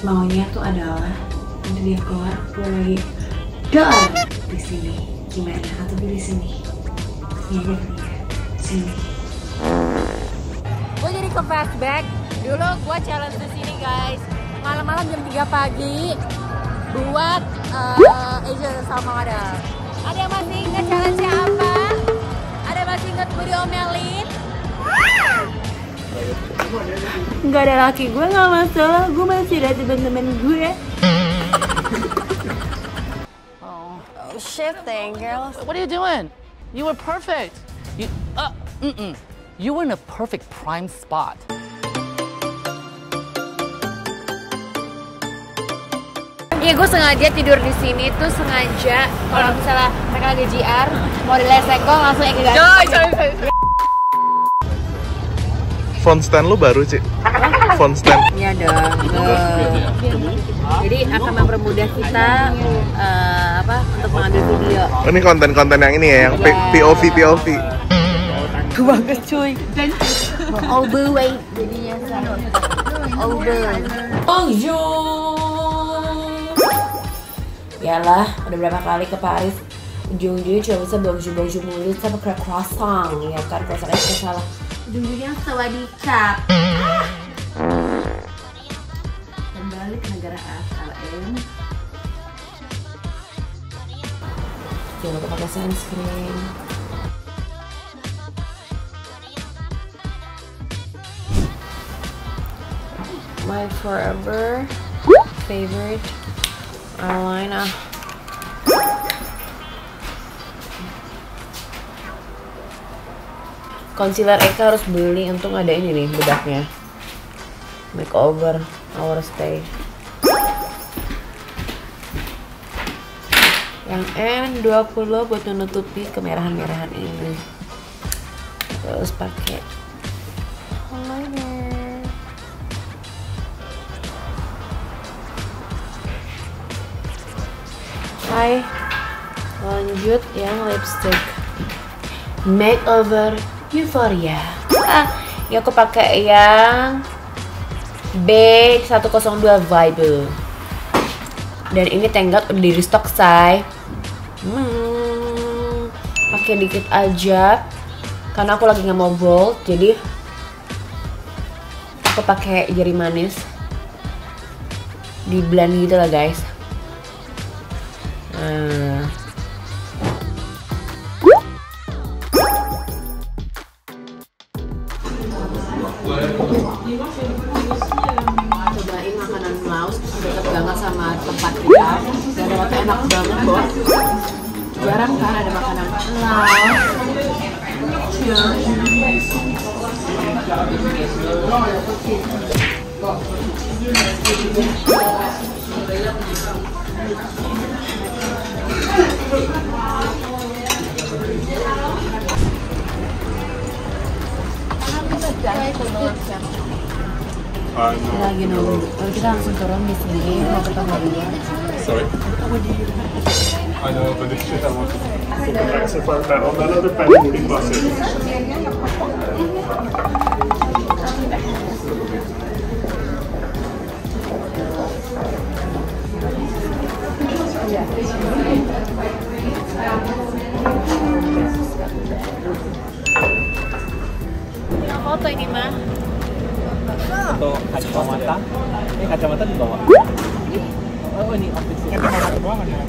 maunya tuh adalah nanti dia keluar, gue lagi dar di sini. Gimana? Atau gue di sini? Iya deh, sini. Gue jadi ke flashback. Dulu gue challenge di sini guys. Malam-malam jam 3 pagi buat Asian Salma Model. Ada yang masih ingat challenge-nya apa? Ada yang masih ingat gue diomelin? Nggak ada laki gue, nggak masalah. Gue masih ada teman-teman gue. Oh shit, dang girls. What are you doing? You were perfect. You were in a perfect prime spot. Iya, gue sengaja tidur di sini tuh sengaja kalau misalnya mereka lagi GR mau dileseko langsung yang gak. Phone stand lu baru, Ci? Phone stand? Iya dong. Jadi akan mempermudah kita untuk mengambil video. Oh, ini konten-konten yang ini ya, yang POV. Bagus cuy. Dan all the way jadinya all the way. Bonjour. Yalah, udah berapa kali ke Paris, ujung-ujungnya cuma bisa bonjour mulu sama croissant, ya kan? Croissant aja salah. Ujung-ujungnya sawadikap. Kembali ke negara asal, jangan lupa pakai sunscreen. My forever favorite eyeliner. Concealer Eka harus beli, untung ada ini nih bedaknya. Makeover our stay. Yang N20 buat menutupi kemerahan-merahan ini. Terus pakai eyeliner. Hai, lanjut yang lipstick Makeover Euphoria. Ya aku pakai yang B102 Vibe. Dan ini tenggat udah di restock say. Pakai dikit aja karena aku lagi nggak mau bold, jadi aku pakai jari manis di blend gitu lah guys. Cobain makanan Laos, dekat banget sama tempat kita dan ternyata enak banget bos. Jarang kan ada makanan Laos. Lagi nunggu, kita langsung turun di sini mau ketemu dia. Sorry. I know, but this shit I want to exit like that on that other penny boarding bus. Foto ini mah. Untuk kacamata, ini kacamata di bawah. Oh ini official. Kacamata di bawah ya.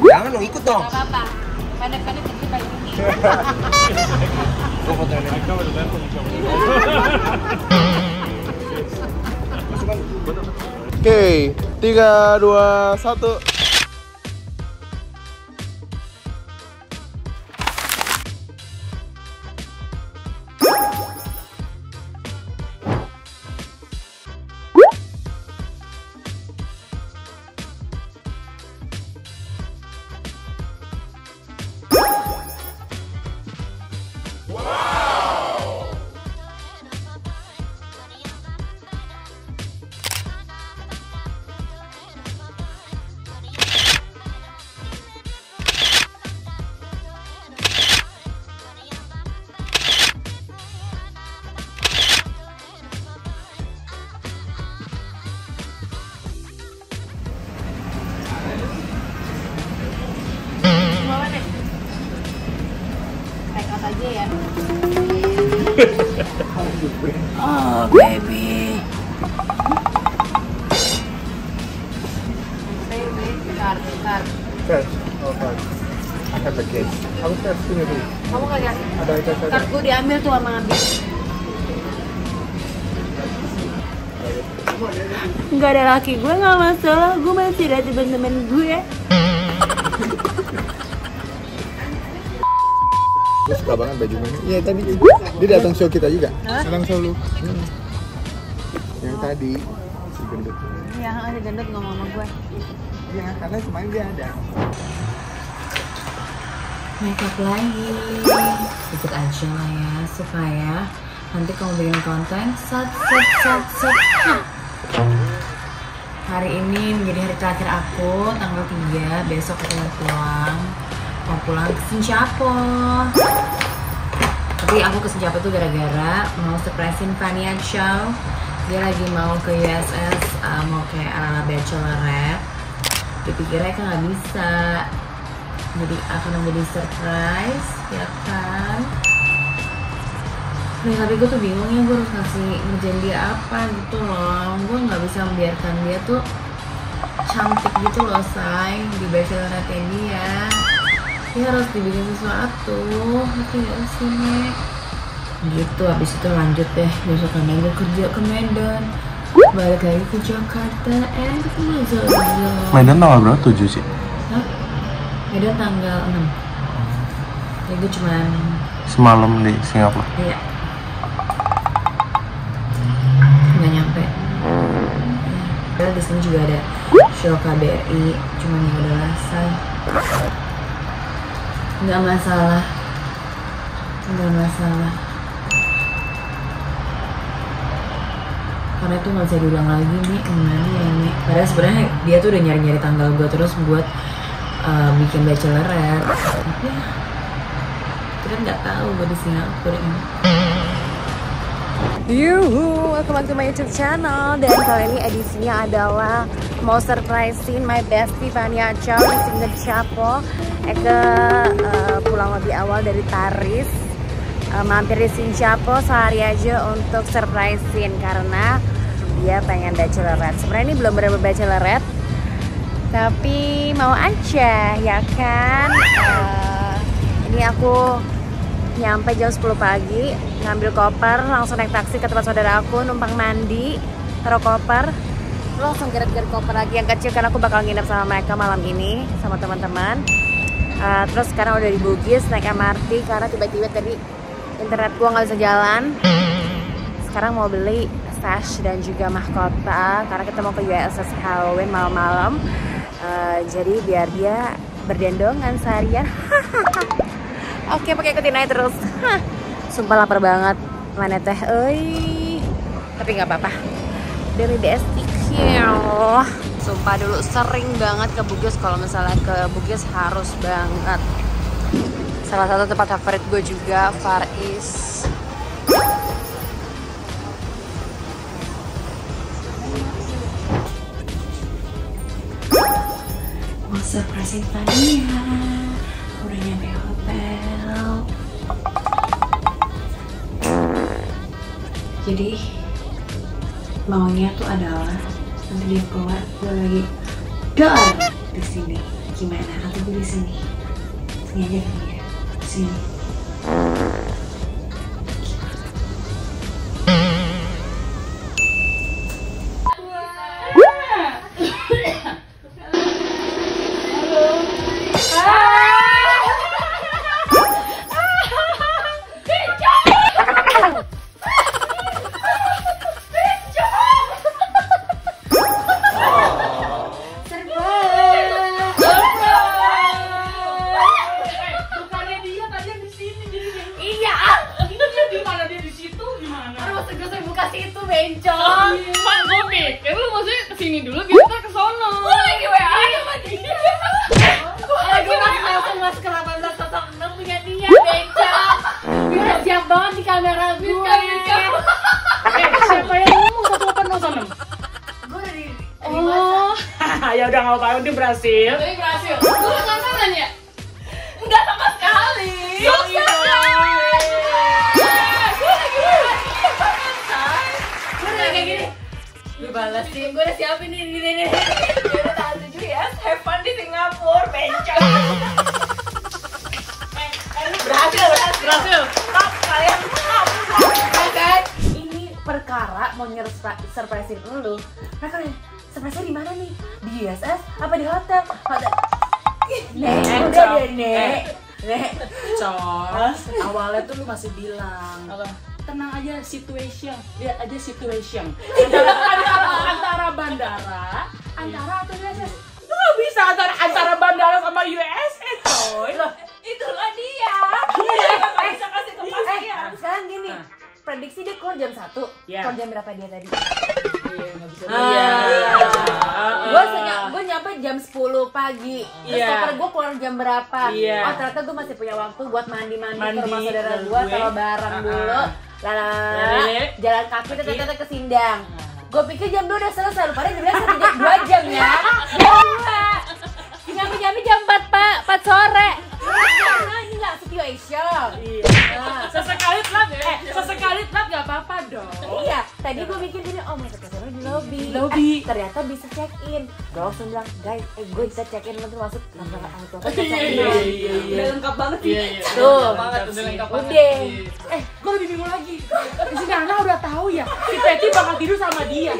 Jangan lo ikut dong. Gak apa-apa. Pendek-pendek jadi kayak gini. Oke, 3, 2, 1. aja ya. Oh baby. Card. Cash. Oh, card. I have a case. Aku cash punya dulu. Kamu kagak? Ada cash ada. Card gue diambil tuh sama Abi. Nggak ada laki gue nggak masalah. Gue masih ada teman-teman gue. Gue suka banget baju mana? Iya tadi dia datang show kita juga. Datang show lu. Yang tadi si gendut. Iya, si gendut ngomong sama gue. Ya karena kemarin dia ada. Makeup lagi. Ikut aja lah ya supaya nanti kamu bikin konten set. Hari ini menjadi hari terakhir aku, tanggal 3. Besok aku mau pulang ke Sincapo. Tapi aku ke Sincapo tuh gara-gara mau surprisein Fania Chow. Dia lagi mau ke USS, mau kayak ala bachelorette. Dipikirnya kan nggak bisa, jadi akan menjadi surprise, ya kan? Nah, tapi gue tuh bingung ya, gue harus ngerjain dia apa gitu loh. Gue nggak bisa membiarkan dia tuh cantik gitu loh, say, di bachelorette dia. Dia harus dibikin sesuatu, ngerti gak sih, Nek? Gitu, habis itu lanjut deh, besok kan gue kerja ke Medan. Balik lagi ke Jakarta, ketemu Zozo. Medan tanggal berapa? 7 sih? Hah? Medan tanggal 6. Ya gue cuman Semalam di Singapura. iya, nggak nyampe. Padahal di sini juga ada show KBRI, cuman ya udahlah, say. Nggak masalah. Karena itu nggak bisa diulang lagi nih, gimana ya nih? Padahal sebenarnya dia tuh udah nyari tanggal gue terus buat bikin bachelorette. Tapi ya, kita nggak tahu gue di Singapura ini. Yuhu, welcome back to my YouTube channel. Dan kali ini edisinya adalah mau surprisein my bestie Fania Chow di Sincapo. Pulang lebih awal dari Taris, mampir di Sincapo sehari aja untuk surprisein karena dia pengen bachelorette. Sebenarnya ini belum bener bachelorette, tapi mau aja ya kan. Ini aku nyampe jam 10 pagi, ngambil koper, langsung naik taksi ke tempat saudara aku, numpang mandi, taruh koper, langsung geret-geret koper lagi yang kecil karena aku bakal nginep sama mereka malam ini sama teman-teman. Terus sekarang udah di Bugis naik MRT karena tiba-tiba tadi internet gua nggak bisa jalan. Sekarang mau beli sash dan juga mahkota karena kita mau ke USS Halloween malam-malam. Jadi biar dia berdendongan seharian. Oke, pakai ikutin aja terus. Sumpah lapar banget, mana teh, tapi nggak apa-apa. Demi bestie. Sumpah dulu sering banget ke Bugis. Kalau misalnya ke Bugis harus banget. Salah satu tempat favorit gue juga Far East. Mau surprisein Fania, udah nyampe hotel. Jadi maunya tuh adalah nanti dia keluar, gue lagi dar di sini. Gimana? Atau gue di sini? Sini aja kali ya. Sini. Pak, gue pikir lu maksudnya kesini dulu, kita ke sono. Gue lagi WA sama dia. Lagi langsung mas ke 1806 punya dia, bencong. Dia udah siap banget di kamera gue. Siapa yang ngomong 1806? Gue udah di ya udah nggak apa-apa, dia berhasil. Dia berhasil. Gue kangen ya? Enggak sama sekali. Sukses. Gila sih, gue udah siapin nih. Ya udah tanggal 7 ya, have fun di Singapura, bencong. Berhasil. Top, kalian top. Kan? Ini perkara mau surprisein lu. Mereka nih, surprise di mana nih? Di USS apa di hotel? Nek, udah deh, Nek. Cos, awalnya tuh lu masih bilang tenang aja, lihat aja situation antara bandara, atau USS. Lu gak bisa antara bandara sama USS, coy. Itulah dia. Bisa kasih kepastian. Sekarang gini, prediksi dia keluar jam 1. Keluar jam berapa dia tadi? Gue nyampe jam 10 pagi. Terus koper gue keluar jam berapa? Oh ternyata gue masih punya waktu buat mandi ke rumah saudara gue, taruh barang dulu. Jalan kaki ternyata ke Sindang. Gue pikir jam 2 udah selesai, padahal dia bilang 2 jam ya. Nyampe jam 4 Pak, 4 sore. Nah, ini gak situation. Sesekali telat gak apa-apa dong. Iya, tadi gue mikir gini, oh mereka kesana di lobby. Ternyata bisa check in. Gue langsung bilang, guys, gue bisa check in nanti masuk kantor auto. Udah lengkap banget sih. Tuh, udah. Gue lebih bingung lagi. Si Nana udah tahu ya, si Patty bakal tidur sama dia.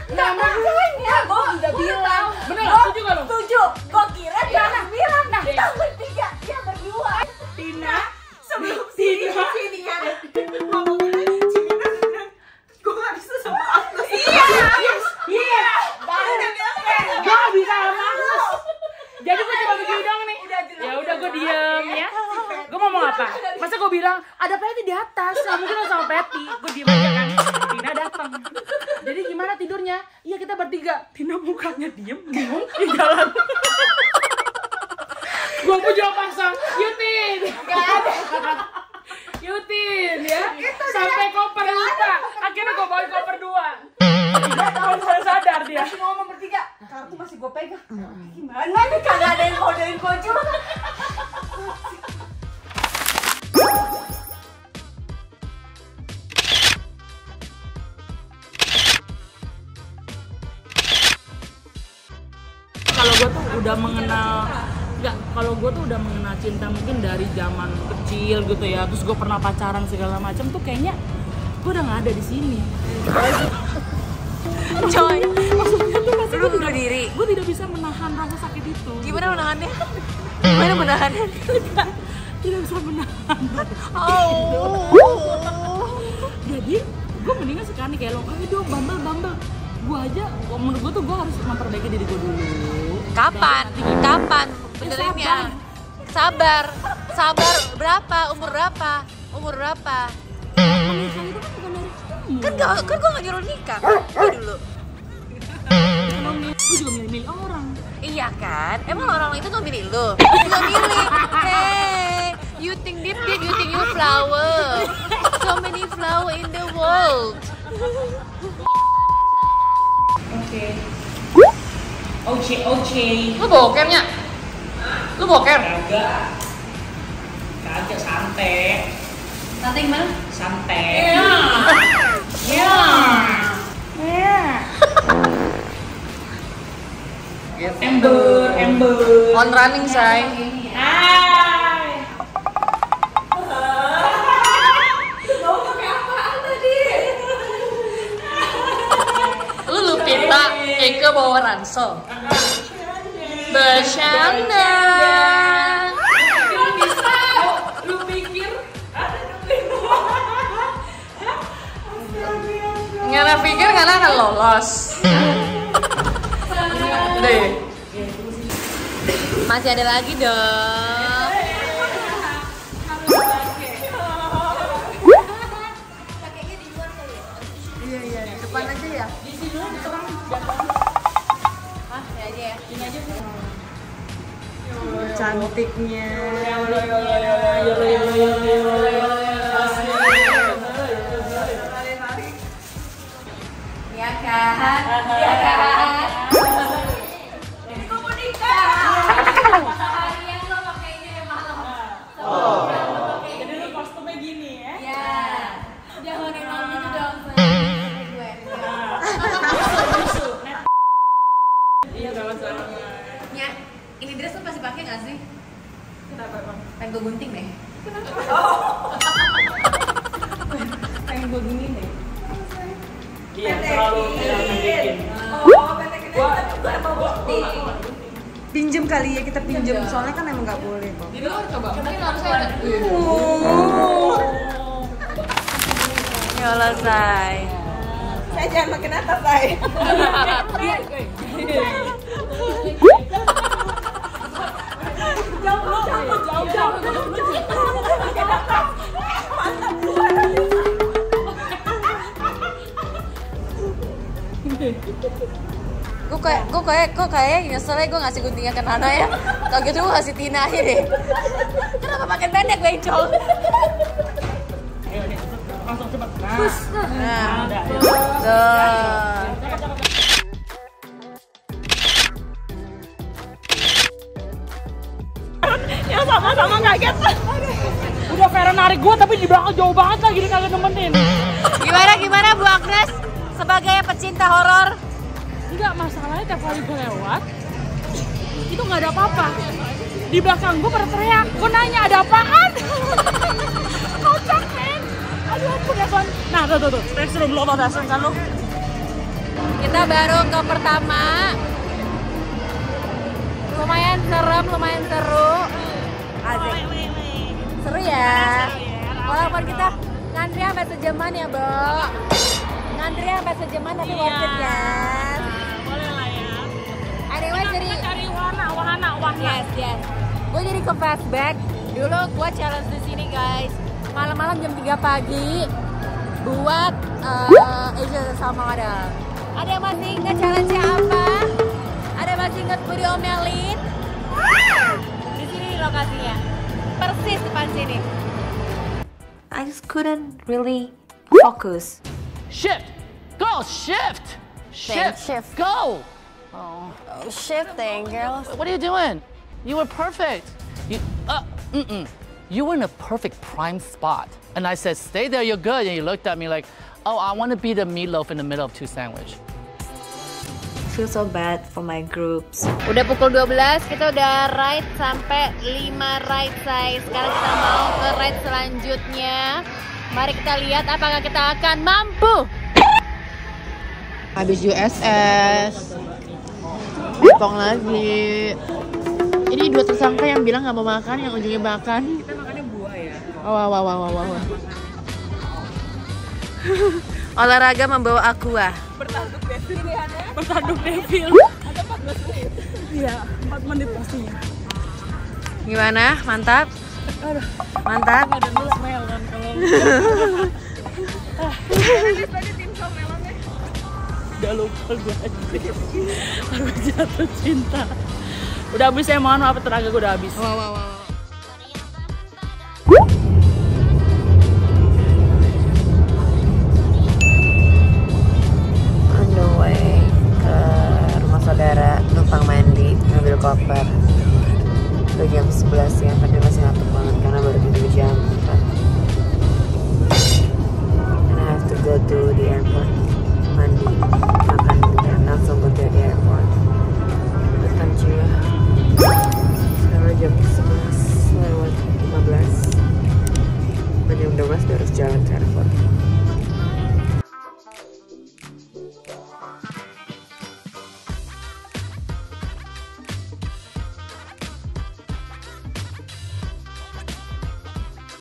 Nah makanya gue udah bilang. Bener, setuju gak lo? Setuju. Gue kira dia akan bilang, nah kita bertiga, dia berdua. Tina, Sebelum sini ya. Gue gak bisa sama Agus. Iya. Gue gak bisa sama Agus. Jadi gue cuma begini dong nih. Ya udah gue diem ya. Gue ngomong apa? Masa gue bilang ada Patty di atas, nggak mungkin lo sama Patty. Gue diem aja kan. Tina datang. Jadi gimana tidurnya? Iya kita bertiga. Tina mukanya diem, bingung di jalan. Gue pun juga pasang Yutin. Gak ada. Yutin ya. Sampai koper lupa. Akhirnya gue bawain koper 2. Kalau saya sadar dia. Masih ngomong bertiga, kartu masih gue pegang. Gimana nih kagak ada yang modelin gue juga. Kalau gue tuh udah mengenal cinta mungkin dari zaman kecil gitu ya. Terus gue pernah pacaran segala macam tuh kayaknya gue udah nggak ada di sini. Coy, maksudnya tuh pasti gue bunuh diri. Gue tidak bisa menahan rasa sakit itu. Gimana menahannya? Gimana menahannya? Tidak bisa menahan. Jadi gue mendingan sekarang nih kayak lo, ayo dong Bumble. Gue aja, menurut gue tuh gue harus memperbaiki diri gue dulu. Kapan? Benerinnya. Sabar. Berapa? Umur berapa? Kan gue gak nyuruh nikah. Gue dulu. Gue juga milih orang. Iya kan? Emang orang itu gak milih lo? Gak milih. Hey, you think deep, you think you flower. So many flower in the world. Oke. Lu bokernya? Lu boker? Kagak santai. Santai gimana? Santai. Ember. On running, say. Hai. Lu Lupita, Eka bawa ransel. Bercanda. Lu pikir? Ngana pikir karena akan lolos. Deh. Masih ada lagi dong. Iya, di depan aja ya. Di sini aja. Ini aja. Cantiknya. Ya kan? Ini kok mau nikah? Harian lo pakainya ya malam. Jadi lu kostumnya gini ya? Ya. Jangan yang gitu dong. Gue. gue gini deh. Iya, terlalu pendekin. Oh, pendekin tapi gue emang bukti. Pinjem kali ya, kita pinjem. Soalnya kan emang nggak boleh kok. Jadi lo coba, mungkin harusnya ada. Ya Allah, Say. Saya jangan makin atas, Say. Gue kayak nyeselnya gue ngasih guntingnya ke Nana ya. Tau gitu gue ngasih Tina aja deh. Kenapa makin pendek gue Col? Ayo nih, langsung cepet. Nah, Ya sama-sama kaget. Udah Vera narik gue tapi di belakang jauh banget lagi dia kagak nemenin. Gimana Bu Agnes sebagai pecinta horor? Enggak, masalahnya tiap kali gue lewat itu nggak ada apa-apa. Di belakang gue pada teriak, gue nanya ada apaan? Kocak men. Aduh ampun ya Son. Nah tuh, restroom lo tau dasar kan lo? Kita baru ke pertama. Lumayan serem, lumayan seru. Asik. Seru ya. Walaupun kita ngantri sampai sejaman ya, Bo. Ngantri sampai sejaman tapi worth it ya. Boleh lah ya. Anyway, jadi Cari wahana. Yes. Gue jadi ke fastback. Dulu gue challenge di sini guys. Malam-malam jam 3 pagi buat Asia sama Model. Ada yang masih ingat challenge-nya apa? Ada yang masih ingat gue diomelin? Di sini lokasinya. Persis depan sini. I just couldn't really focus. Shift! Go! Shift! Shift. Go! Oh, shifting, girls. What are you doing? You were perfect. You were in a perfect prime spot. And I said, stay there, you're good. And you looked at me like, oh, I want to be the meatloaf in the middle of two sandwich. I feel so bad for my groups. Udah pukul 12, kita udah ride sampai 5 ride, say. Sekarang kita mau ke ride selanjutnya. Mari kita lihat apakah kita akan mampu. Habis USS. Bepong lagi. Ini 2 tersangka yang bilang nggak mau makan, yang ujungnya makan. Kita makannya buah ya. Wow. Olahraga membawa aqua. Bertanduk devil. Ada 14 menit. Iya, 4 menit pastinya. Gimana? Mantap? Mantap? Ada smell kan kalau. Udah lupa gue aja. Aku jatuh cinta. Udah habis ya, mohon maaf tenaga gue udah habis. Wow.